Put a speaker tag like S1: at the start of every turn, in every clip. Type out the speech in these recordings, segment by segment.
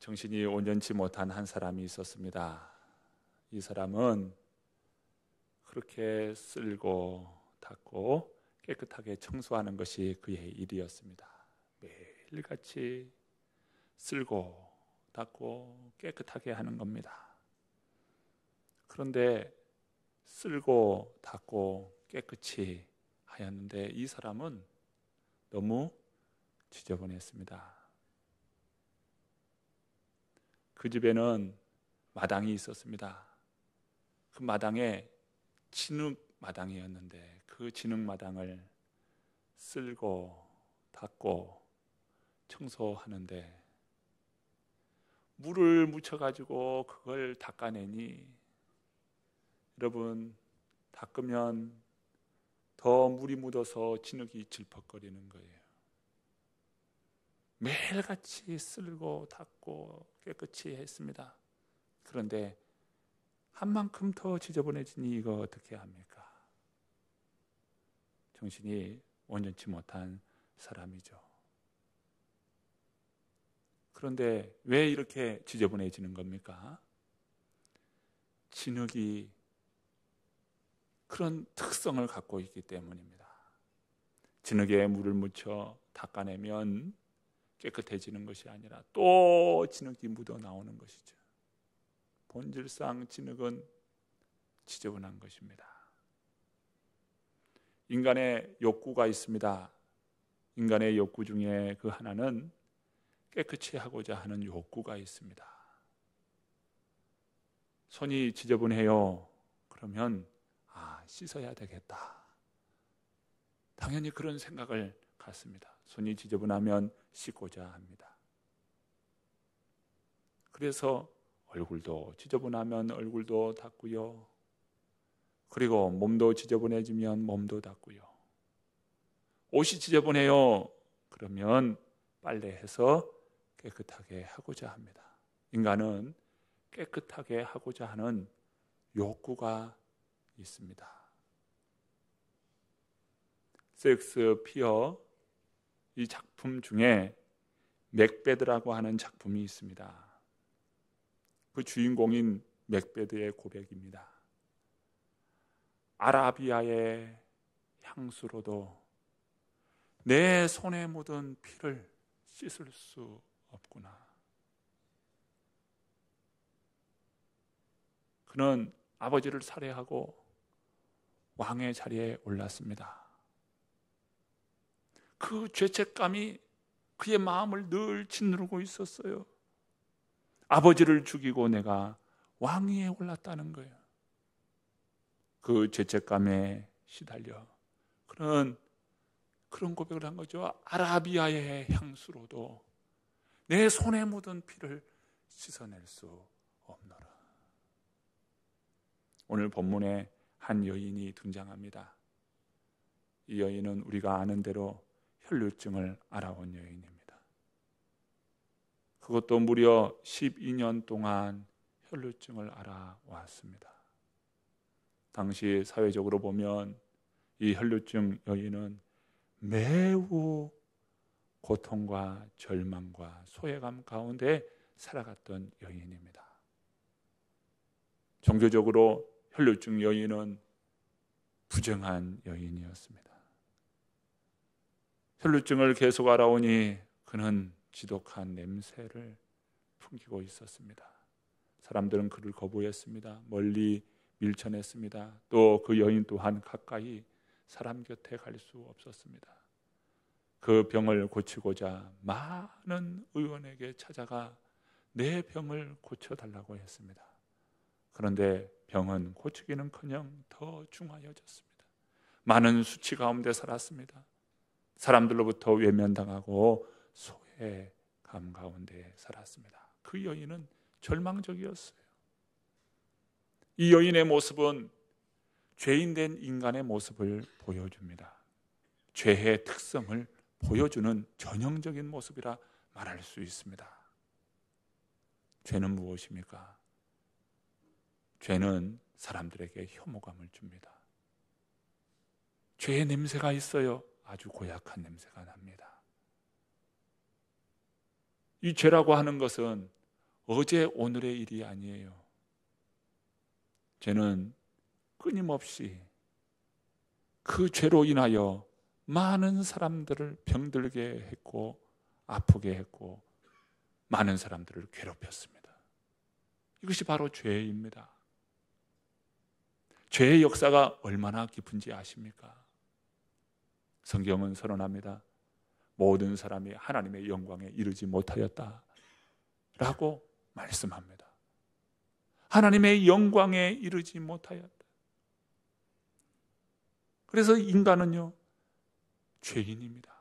S1: 정신이 온전치 못한 한 사람이 있었습니다. 이 사람은 그렇게 쓸고 닦고 깨끗하게 청소하는 것이 그의 일이었습니다. 매일같이 쓸고 닦고 깨끗하게 하는 겁니다. 그런데 쓸고 닦고 깨끗이 하였는데 이 사람은 너무 지저분했습니다. 그 집에는 마당이 있었습니다. 그 마당에 진흙 마당이었는데 그 진흙 마당을 쓸고 닦고 청소하는데 물을 묻혀가지고 그걸 닦아내니 여러분, 닦으면 더 물이 묻어서 진흙이 질퍽거리는 거예요. 매일같이 쓸고 닦고 깨끗이 했습니다. 그런데 한 만큼 더 지저분해지니 이거 어떻게 합니까? 정신이 온전치 못한 사람이죠. 그런데 왜 이렇게 지저분해지는 겁니까? 진흙이 그런 특성을 갖고 있기 때문입니다. 진흙에 물을 묻혀 닦아내면 깨끗해지는 것이 아니라 또 진흙이 묻어 나오는 것이죠. 본질상 진흙은 지저분한 것입니다. 인간의 욕구가 있습니다. 인간의 욕구 중에 그 하나는 깨끗이 하고자 하는 욕구가 있습니다. 손이 지저분해요. 그러면 씻어야 되겠다. 당연히 그런 생각을 갖습니다. 손이 지저분하면 씻고자 합니다. 그래서 얼굴도 지저분하면 얼굴도 닦고요. 그리고 몸도 지저분해지면 몸도 닦고요. 옷이 지저분해요. 그러면 빨래해서 깨끗하게 하고자 합니다. 인간은 깨끗하게 하고자 하는 욕구가 있습니다. 셰익스피어 이 작품 중에 맥베드라고 하는 작품이 있습니다. 그 주인공인 맥베드의 고백입니다. 아라비아의 향수로도 내 손에 묻은 피를 씻을 수 없구나. 그는 아버지를 살해하고 왕의 자리에 올랐습니다. 그 죄책감이 그의 마음을 늘 짓누르고 있었어요. 아버지를 죽이고 내가 왕위에 올랐다는 거예요. 그 죄책감에 시달려 그는 그런 고백을 한 거죠. 아라비아의 향수로도 내 손에 묻은 피를 씻어낼 수 없노라. 오늘 본문에 한 여인이 등장합니다. 이 여인은 우리가 아는 대로 혈루증을 앓아온 여인입니다. 그것도 무려 12년 동안 혈루증을 앓아왔습니다. 당시 사회적으로 보면 이 혈루증 여인은 매우 고통과 절망과 소외감 가운데 살아갔던 여인입니다. 종교적으로 혈루증 여인은 부정한 여인이었습니다. 혈루증을 계속 알아오니 그는 지독한 냄새를 풍기고 있었습니다. 사람들은 그를 거부했습니다. 멀리 밀쳐냈습니다. 또 그 여인 또한 가까이 사람 곁에 갈 수 없었습니다. 그 병을 고치고자 많은 의원에게 찾아가 내 병을 고쳐달라고 했습니다. 그런데 병은 고치기는커녕 더 중하여졌습니다. 많은 수치 가운데 살았습니다. 사람들로부터 외면당하고 소외감 가운데 살았습니다. 그 여인은 절망적이었어요. 이 여인의 모습은 죄인된 인간의 모습을 보여줍니다. 죄의 특성을 보여주는 전형적인 모습이라 말할 수 있습니다. 죄는 무엇입니까? 죄는 사람들에게 혐오감을 줍니다. 죄의 냄새가 있어요. 아주 고약한 냄새가 납니다. 이 죄라고 하는 것은 어제 오늘의 일이 아니에요. 죄는 끊임없이 그 죄로 인하여 많은 사람들을 병들게 했고 아프게 했고 많은 사람들을 괴롭혔습니다. 이것이 바로 죄입니다. 죄의 역사가 얼마나 깊은지 아십니까? 성경은 선언합니다. 모든 사람이 하나님의 영광에 이르지 못하였다 라고 말씀합니다. 하나님의 영광에 이르지 못하였다. 그래서 인간은요, 죄인입니다.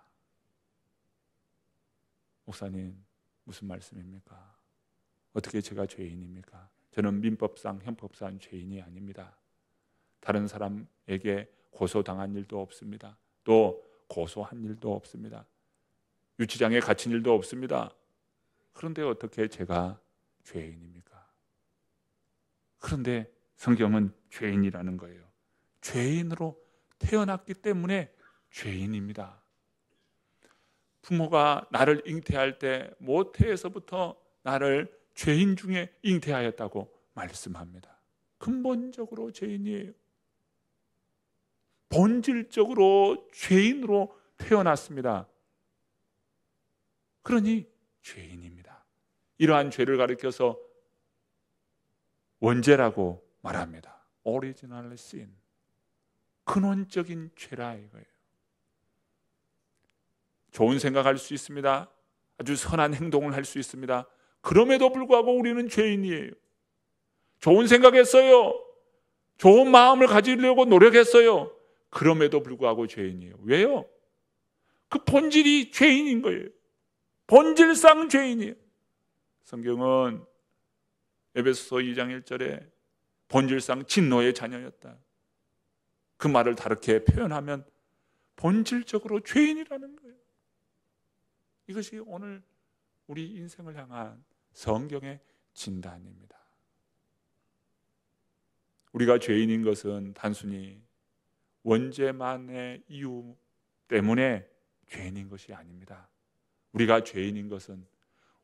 S1: 목사님, 무슨 말씀입니까? 어떻게 제가 죄인입니까? 저는 민법상, 형법상 죄인이 아닙니다. 다른 사람에게 고소당한 일도 없습니다. 또 고소한 일도 없습니다. 유치장에 갇힌 일도 없습니다. 그런데 어떻게 제가 죄인입니까? 그런데 성경은 죄인이라는 거예요. 죄인으로 태어났기 때문에 죄인입니다. 부모가 나를 잉태할 때 모태에서부터 나를 죄인 중에 잉태하였다고 말씀합니다. 근본적으로 죄인이에요. 본질적으로 죄인으로 태어났습니다. 그러니 죄인입니다. 이러한 죄를 가리켜서 원죄라고 말합니다. Original sin. 근원적인 죄라 이거예요. 좋은 생각할 수 있습니다. 아주 선한 행동을 할 수 있습니다. 그럼에도 불구하고 우리는 죄인이에요. 좋은 생각했어요. 좋은 마음을 가지려고 노력했어요. 그럼에도 불구하고 죄인이에요. 왜요? 그 본질이 죄인인 거예요. 본질상 죄인이에요. 성경은 에베소서 2장 1절에 본질상 진노의 자녀였다. 그 말을 다르게 표현하면 본질적으로 죄인이라는 거예요. 이것이 오늘 우리 인생을 향한 성경의 진단입니다. 우리가 죄인인 것은 단순히 원죄만의 이유 때문에 죄인인 것이 아닙니다. 우리가 죄인인 것은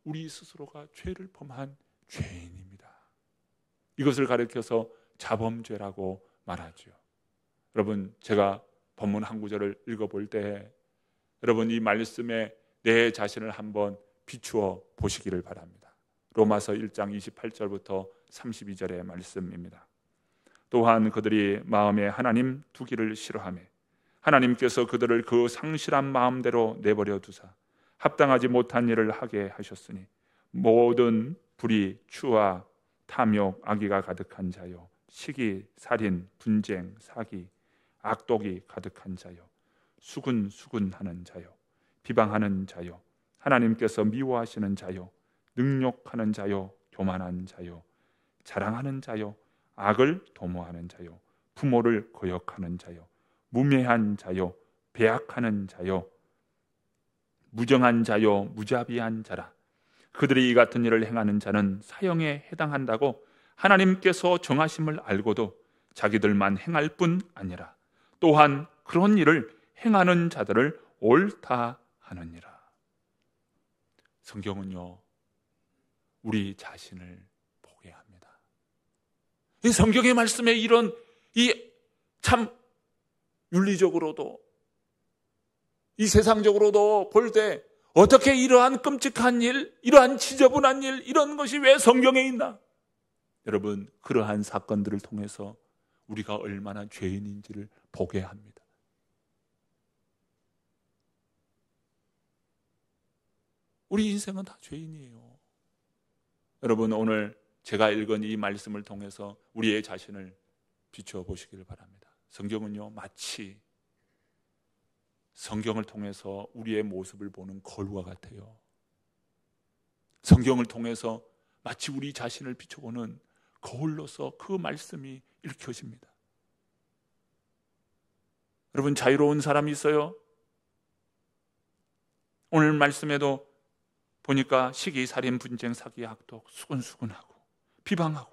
S1: 우리 스스로가 죄를 범한 죄인입니다. 이것을 가리켜서 자범죄라고 말하죠. 여러분, 제가 본문 한 구절을 읽어볼 때 여러분 이 말씀에 내 자신을 한번 비추어 보시기를 바랍니다. 로마서 1장 28절부터 32절의 말씀입니다. 또한 그들이 마음에 하나님 두기를 싫어하며 하나님께서 그들을 그 상실한 마음대로 내버려 두사 합당하지 못한 일을 하게 하셨으니 모든 불의, 추와 탐욕, 악의가 가득한 자요 시기, 살인, 분쟁, 사기, 악독이 가득한 자요 수군수군하는 자요 비방하는 자요 하나님께서 미워하시는 자요 능욕하는 자요 교만한 자요 자랑하는 자요 악을 도모하는 자요 부모를 거역하는 자요 무매한 자요 배악하는 자요 무정한 자요 무자비한 자라. 그들이 이 같은 일을 행하는 자는 사형에 해당한다고 하나님께서 정하심을 알고도 자기들만 행할 뿐 아니라 또한 그런 일을 행하는 자들을 옳다 하느니라. 성경은요, 우리 자신을 보게 합니다. 이 성경의 말씀에 이런 이 참 윤리적으로도 이 세상적으로도 볼 때 어떻게 이러한 끔찍한 일, 이러한 지저분한 일, 이런 것이 왜 성경에 있나? 여러분, 그러한 사건들을 통해서 우리가 얼마나 죄인인지를 보게 합니다. 우리 인생은 다 죄인이에요. 여러분, 오늘 제가 읽은 이 말씀을 통해서 우리의 자신을 비추어 보시기를 바랍니다. 성경은요, 마치 성경을 통해서 우리의 모습을 보는 거울과 같아요. 성경을 통해서 마치 우리 자신을 비춰보는 거울로서 그 말씀이 읽혀집니다. 여러분, 자유로운 사람이 있어요? 오늘 말씀에도 보니까 시기, 살인, 분쟁, 사기, 악독, 수군수군하고 비방하고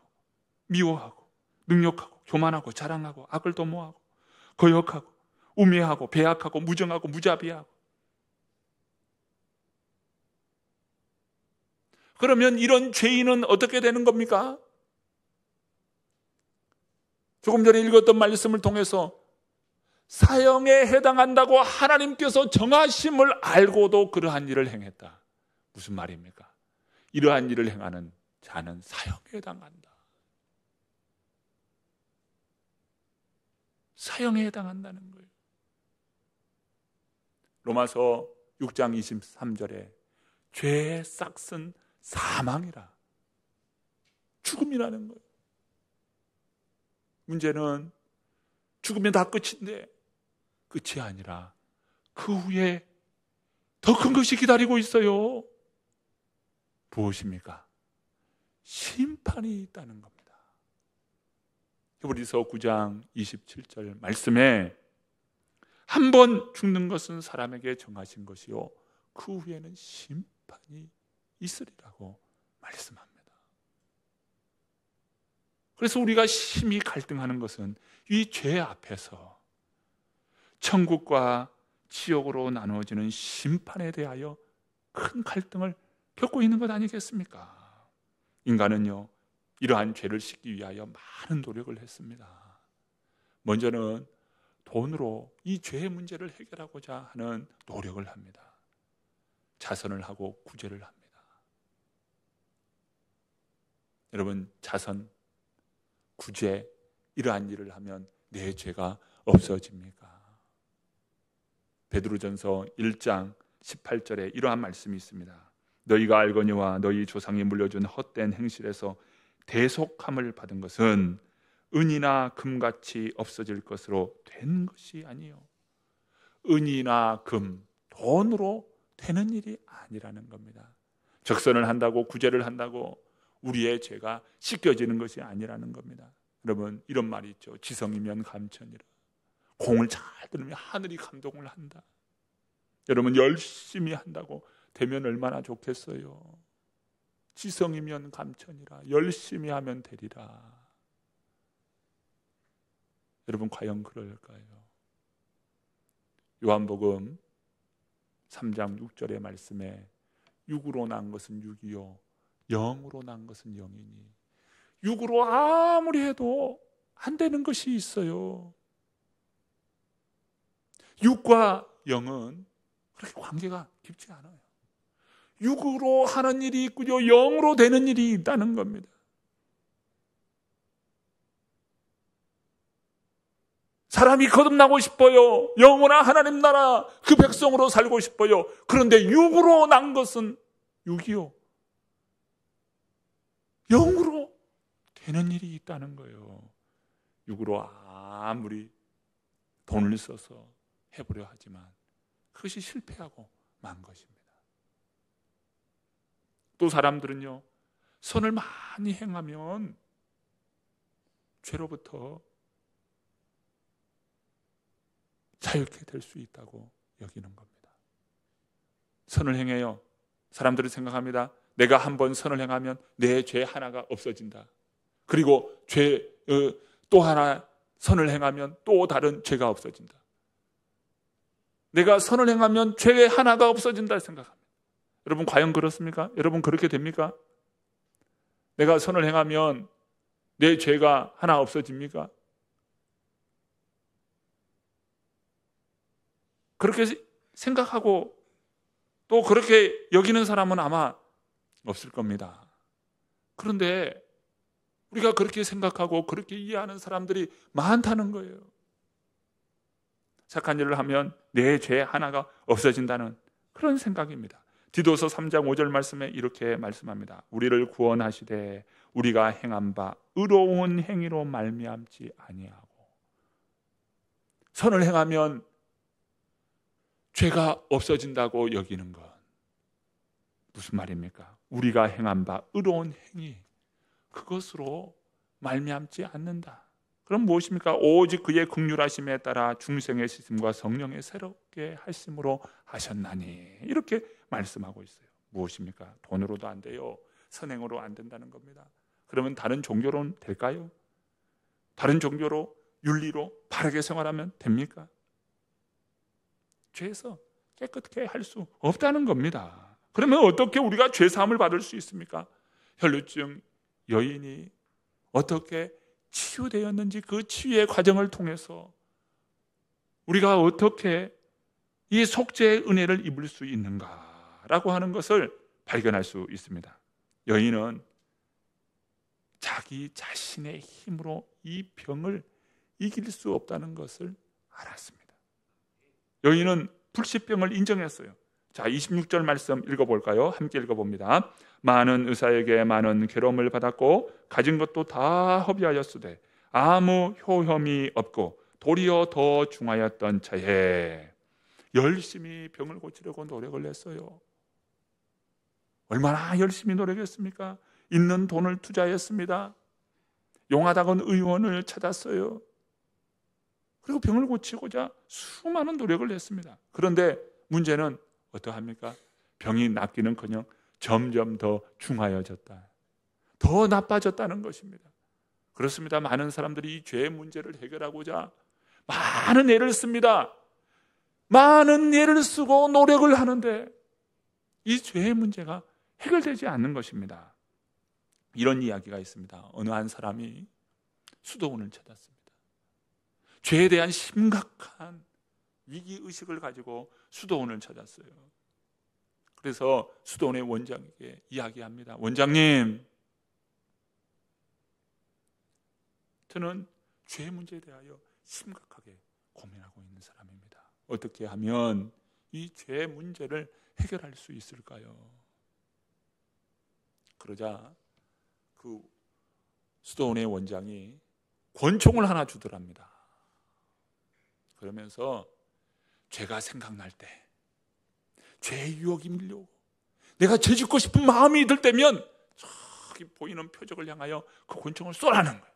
S1: 미워하고 능욕하고 교만하고 자랑하고 악을 도모하고 거역하고 우매하고 배악하고 무정하고 무자비하고 그러면 이런 죄인은 어떻게 되는 겁니까? 조금 전에 읽었던 말씀을 통해서 사형에 해당한다고 하나님께서 정하심을 알고도 그러한 일을 행했다. 무슨 말입니까? 이러한 일을 행하는 자는 사형에 해당한다. 사형에 해당한다는 거예요. 로마서 6장 23절에 죄의 싹은 사망이라, 죽음이라는 거예요. 문제는 죽으면 다 끝인데 끝이 아니라 그 후에 더 큰 것이 기다리고 있어요. 무엇입니까? 심판이 있다는 겁니다. 히브리서 9장 27절 말씀에 한 번 죽는 것은 사람에게 정하신 것이요 그 후에는 심판이 있으리라고 말씀합니다. 그래서 우리가 심히 갈등하는 것은 이 죄 앞에서 천국과 지옥으로 나누어지는 심판에 대하여 큰 갈등을 겪고 있는 것 아니겠습니까? 인간은요, 이러한 죄를 씻기 위하여 많은 노력을 했습니다. 먼저는 돈으로 이 죄의 문제를 해결하고자 하는 노력을 합니다. 자선을 하고 구제를 합니다. 여러분, 자선, 구제, 이러한 일을 하면 내 죄가 없어집니까? 베드로전서 1장 18절에 이러한 말씀이 있습니다. 너희가 알거니와 너희 조상이 물려준 헛된 행실에서 대속함을 받은 것은 은이나 금같이 없어질 것으로 된 것이 아니요 은이나 금, 돈으로 되는 일이 아니라는 겁니다. 적선을 한다고 구제를 한다고 우리의 죄가 씻겨지는 것이 아니라는 겁니다. 여러분, 이런 말이 있죠. 지성이면 감천이라. 공을 잘 들으면 하늘이 감동을 한다. 여러분, 열심히 한다고 되면 얼마나 좋겠어요. 지성이면 감천이라. 열심히 하면 되리라. 여러분, 과연 그럴까요? 요한복음 3장 6절의 말씀에 육으로 난 것은 육이요 영으로 난 것은 영이니, 육으로 아무리 해도 안 되는 것이 있어요. 육과 영은 그렇게 관계가 깊지 않아요. 육으로 하는 일이 있고요, 영으로 되는 일이 있다는 겁니다. 사람이 거듭나고 싶어요. 영원한 하나님 나라 그 백성으로 살고 싶어요. 그런데 육으로 난 것은 육이요 영으로 되는 일이 있다는 거예요. 육으로 아무리 돈을 써서 해보려 하지만 그것이 실패하고 만 것입니다. 또 사람들은요, 선을 많이 행하면 죄로부터 자유케 될 수 있다고 여기는 겁니다. 선을 행해요. 사람들은 생각합니다. 내가 한번 선을 행하면 내 죄 하나가 없어진다. 그리고 또 하나 선을 행하면 또 다른 죄가 없어진다. 내가 선을 행하면 죄 하나가 없어진다 생각합니다. 여러분, 과연 그렇습니까? 여러분, 그렇게 됩니까? 내가 선을 행하면 내 죄가 하나 없어집니까? 그렇게 생각하고 또 그렇게 여기는 사람은 아마 없을 겁니다. 그런데 우리가 그렇게 생각하고 그렇게 이해하는 사람들이 많다는 거예요. 착한 일을 하면 내 죄 하나가 없어진다는 그런 생각입니다. 디도서 3장 5절 말씀에 이렇게 말씀합니다. 우리를 구원하시되 우리가 행한 바 의로운 행위로 말미암지 아니하고. 선을 행하면 죄가 없어진다고 여기는 것 무슨 말입니까? 우리가 행한 바 의로운 행위, 그것으로 말미암지 않는다. 그럼 무엇입니까? 오직 그의 긍휼하심에 따라 중생의 씻음과 성령의 새롭게 하심으로 하셨나니, 이렇게 말씀하고 있어요. 무엇입니까? 돈으로도 안 돼요. 선행으로 안 된다는 겁니다. 그러면 다른 종교로는 될까요? 다른 종교로 윤리로 바르게 생활하면 됩니까? 죄에서 깨끗게 할 수 없다는 겁니다. 그러면 어떻게 우리가 죄사함을 받을 수 있습니까? 혈루증 여인이 어떻게 치유되었는지 그 치유의 과정을 통해서 우리가 어떻게 이 속죄의 은혜를 입을 수 있는가라고 하는 것을 발견할 수 있습니다. 여인은 자기 자신의 힘으로 이 병을 이길 수 없다는 것을 알았습니다. 여인은 불치병을 인정했어요. 자, 26절 말씀 읽어볼까요? 함께 읽어봅니다. 많은 의사에게 많은 괴로움을 받았고 가진 것도 다 허비하였으되 아무 효험이 없고 도리어 더 중하였던 차에 열심히 병을 고치려고 노력을 했어요. 얼마나 열심히 노력했습니까? 있는 돈을 투자했습니다. 용하다건 의원을 찾았어요. 그리고 병을 고치고자 수많은 노력을 했습니다. 그런데 문제는 어떠합니까? 병이 낫기는커녕 점점 더 중하여졌다, 더 나빠졌다는 것입니다. 그렇습니다. 많은 사람들이 이 죄의 문제를 해결하고자 많은 애를 씁니다. 많은 애를 쓰고 노력을 하는데 이 죄의 문제가 해결되지 않는 것입니다. 이런 이야기가 있습니다. 어느 한 사람이 수도원을 찾았습니다. 죄에 대한 심각한 위기의식을 가지고 수도원을 찾았어요. 그래서 수도원의 원장에게 이야기합니다. 원장님, 저는 죄 문제에 대하여 심각하게 고민하고 있는 사람입니다. 어떻게 하면 이 죄 문제를 해결할 수 있을까요? 그러자 그 수도원의 원장이 권총을 하나 주더랍니다. 그러면서 죄가 생각날 때, 죄의 유혹이 밀려오고 내가 죄 짓고 싶은 마음이 들 때면 저기 보이는 표적을 향하여 그 권총을 쏘라는 거예요.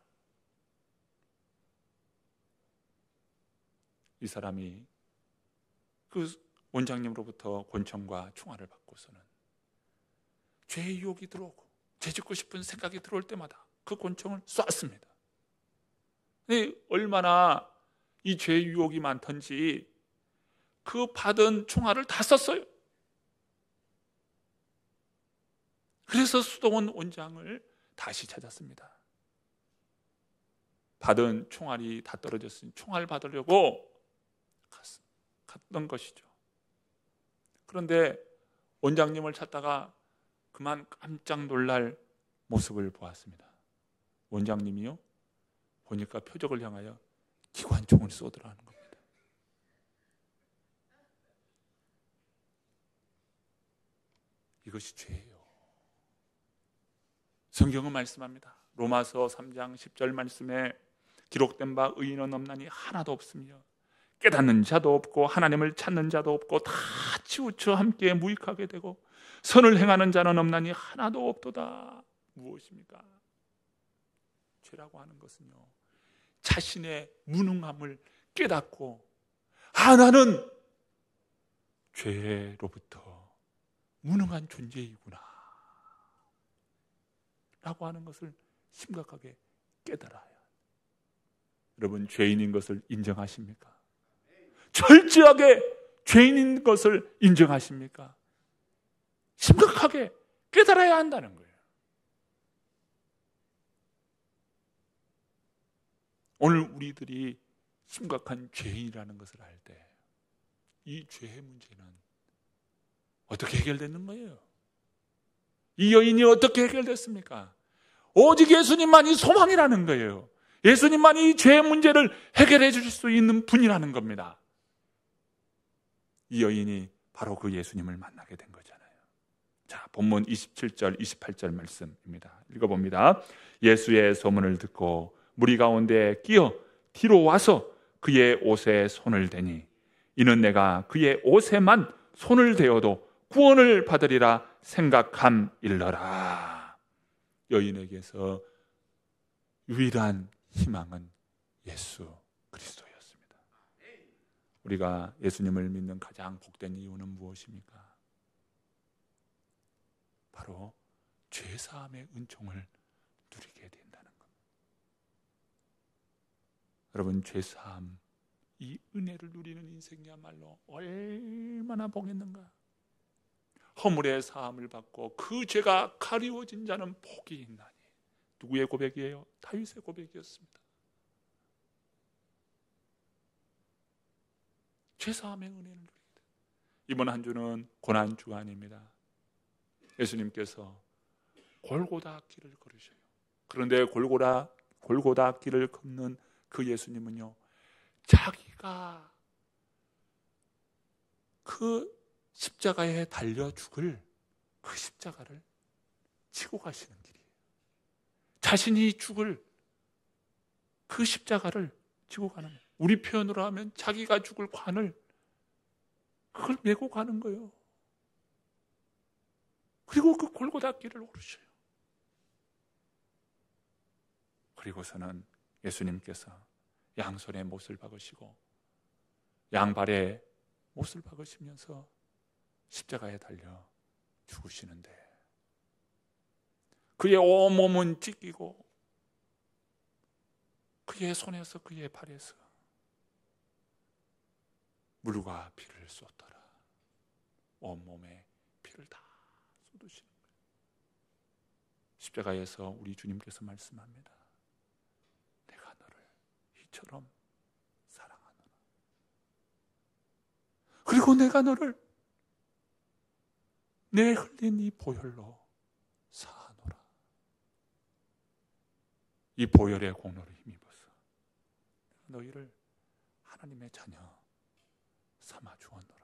S1: 이 사람이 그 원장님으로부터 권총과 총알을 받고서는 죄의 유혹이 들어오고 죄 짓고 싶은 생각이 들어올 때마다 그 권총을 쐈습니다. 얼마나 이 죄의 유혹이 많던지 그 받은 총알을 다 썼어요. 그래서 수도원 원장을 다시 찾았습니다. 받은 총알이 다 떨어졌으니 총알 받으려고 갔던 것이죠. 그런데 원장님을 찾다가 그만 깜짝 놀랄 모습을 보았습니다. 원장님이요, 보니까 표적을 향하여 기관총을 쏘더라는 겁니다. 이것이 죄예요. 성경은 말씀합니다. 로마서 3장 10절 말씀에 기록된 바 의인은 없나니 하나도 없으며 깨닫는 자도 없고 하나님을 찾는 자도 없고 다 치우쳐 함께 무익하게 되고 선을 행하는 자는 없나니 하나도 없도다. 무엇입니까? 죄라고 하는 것은요, 자신의 무능함을 깨닫고 나는 죄로부터 무능한 존재이구나 라고 하는 것을 심각하게 깨달아야 해요. 여러분, 죄인인 것을 인정하십니까? 철저하게 죄인인 것을 인정하십니까? 심각하게 깨달아야 한다는 거예요. 오늘 우리들이 심각한 죄인이라는 것을 알 때 이 죄의 문제는 어떻게 해결되는 거예요? 이 여인이 어떻게 해결됐습니까? 오직 예수님만이 소망이라는 거예요. 예수님만이 이 죄의 문제를 해결해 줄 수 있는 분이라는 겁니다. 이 여인이 바로 그 예수님을 만나게 된 거잖아요. 자, 본문 27절, 28절 말씀입니다. 읽어봅니다. 예수의 소문을 듣고 무리 가운데 끼어 뒤로 와서 그의 옷에 손을 대니 이는 내가 그의 옷에만 손을 대어도 구원을 받으리라 생각함일러라. 여인에게서 유일한 희망은 예수 그리스도였습니다. 우리가 예수님을 믿는 가장 복된 이유는 무엇입니까? 바로 죄사함의 은총을 누리게 된다는 겁니다. 여러분, 죄사함, 이 은혜를 누리는 인생이야말로 얼마나 복했는가, 허물의 사함을 받고 그 죄가 가리워진 자는 복이 있나니. 누구의 고백이에요? 다윗의 고백이었습니다. 죄사함의 은혜를 누리게 돼. 이번 한 주는 고난 주간입니다. 예수님께서 골고다 길을 걸으셔요. 그런데 골고다 길을 걷는 그 예수님은요, 자기가 그 십자가에 달려 죽을 그 십자가를 지고 가시는 길이에요. 자신이 죽을 그 십자가를 지고 가는 거예요. 우리 표현으로 하면 자기가 죽을 관을 그걸 메고 가는 거예요. 그리고 그 골고다 길을 오르셔요. 그리고서는 예수님께서 양손에 못을 박으시고 양발에 못을 박으시면서 십자가에 달려 죽으시는데, 그의 온몸은 찢기고 그의 손에서 그의 발에서 물과 피를 쏟더라. 온몸에 피를 다 쏟으시는 거예요. 십자가에서 우리 주님께서 말씀합니다. 내가 너를 이처럼 사랑하노라. 그리고 내가 너를 내 흘린 이 보혈로 사하노라. 이 보혈의 공로를 힘입어서 너희를 하나님의 자녀 삼아 주었노라.